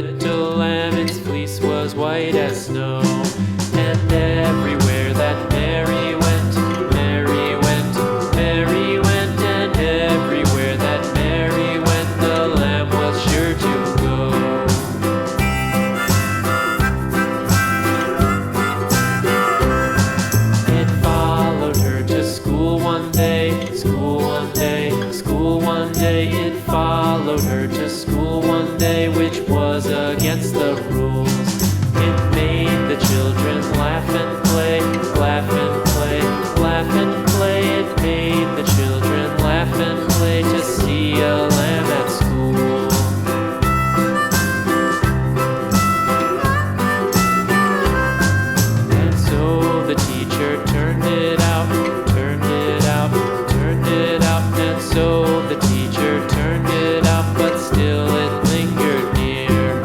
little lamb, its fleece was white as snow. And everywhere that Mary went, Mary went, Mary went, and everywhere that Mary went, the lamb was sure to go. It followed her to school one day, school one day, school one day. It followed her to school one day, which was against the rules. It made the children laugh and play, laugh and play, laugh and play. It made the children laugh and play to see a lamb at school. And so the teacher turned it out, turned it out, turned it out. And so the teacher turned it out, but still it lingered near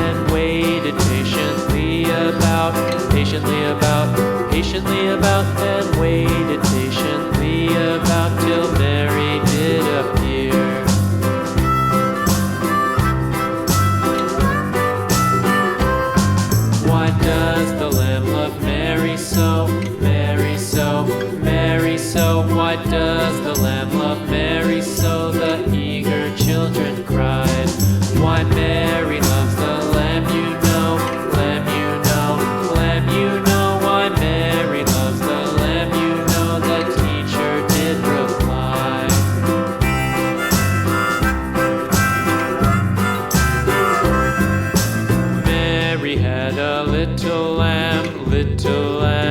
and waited patiently about, patiently about, and waited patiently about till Mary did appear. Why does the lamb love Mary so, Mary so, Mary so? Why does the lamb love Mary so? The eager children cried. Why Mary loves the lamb, you know, lamb, you know, lamb, you know. Why Mary loves the lamb, you know, the teacher did reply. Mary had a little lamb, little lamb.